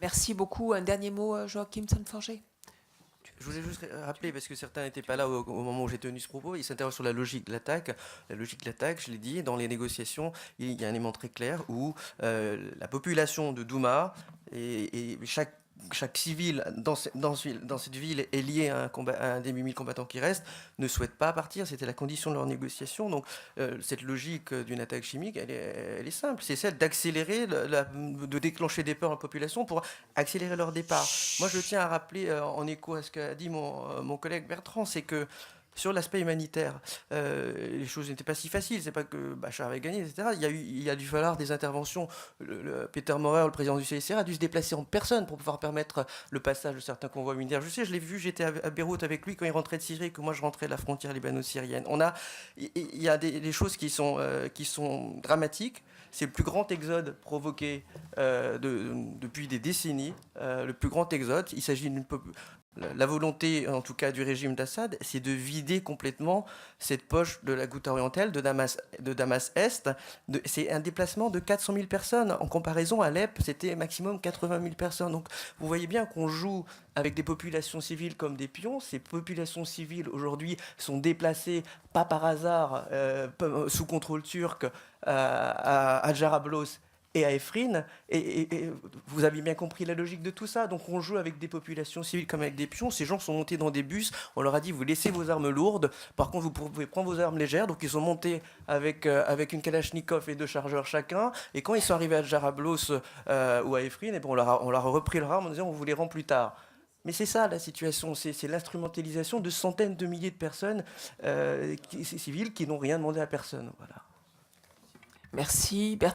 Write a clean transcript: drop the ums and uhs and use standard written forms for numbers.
Merci beaucoup. Un dernier mot, Joachim Sanforger. Je voulais juste rappeler, parce que certains n'étaient pas là au moment où j'ai tenu ce propos, ils s'interrogent sur la logique de l'attaque. La logique de l'attaque, je l'ai dit, dans les négociations, il y a un élément très clair où la population de Douma et chaque civil dans cette ville est lié à un des 8000 combattants qui restent, ne souhaite pas partir. C'était la condition de leur négociation. Donc cette logique d'une attaque chimique, elle est simple. C'est celle d'accélérer, de déclencher des peurs en population pour accélérer leur départ. Moi, je tiens à rappeler, en écho à ce qu'a dit mon collègue Bertrand, c'est que sur l'aspect humanitaire, les choses n'étaient pas si faciles. C'est pas que Bachar avait gagné, etc. Il a dû falloir des interventions. Peter Maurer, le président du CICR, a dû se déplacer en personne pour pouvoir permettre le passage de certains convois humanitaires. Je sais, je l'ai vu, j'étais à Beyrouth avec lui quand il rentrait de Syrie, et que moi je rentrais de la frontière libano-syrienne. Il y a des choses qui sont dramatiques. C'est le plus grand exode provoqué depuis des décennies, le plus grand exode. Il s'agit la volonté, en tout cas du régime d'Assad, c'est de vider complètement cette poche de la Ghouta orientale, de Damas-Est. C'est un déplacement de 400 000 personnes. En comparaison, à Alep, c'était maximum 80 000 personnes. Donc vous voyez bien qu'on joue avec des populations civiles comme des pions. Ces populations civiles, aujourd'hui, sont déplacées, pas par hasard, sous contrôle turc, à Jarablos et à Efrin, et vous avez bien compris la logique de tout ça. Donc on joue avec des populations civiles comme avec des pions. Ces gens sont montés dans des bus, on leur a dit vous laissez vos armes lourdes, par contre vous pouvez prendre vos armes légères. Donc ils sont montés avec une Kalachnikov et 2 chargeurs chacun, et quand ils sont arrivés à Jarablos ou à Efrin, et bon, on leur a repris leurs armes en disant on vous les rend plus tard. Mais c'est ça la situation, c'est l'instrumentalisation de centaines de milliers de personnes civiles qui n'ont rien demandé à personne. Voilà. Merci.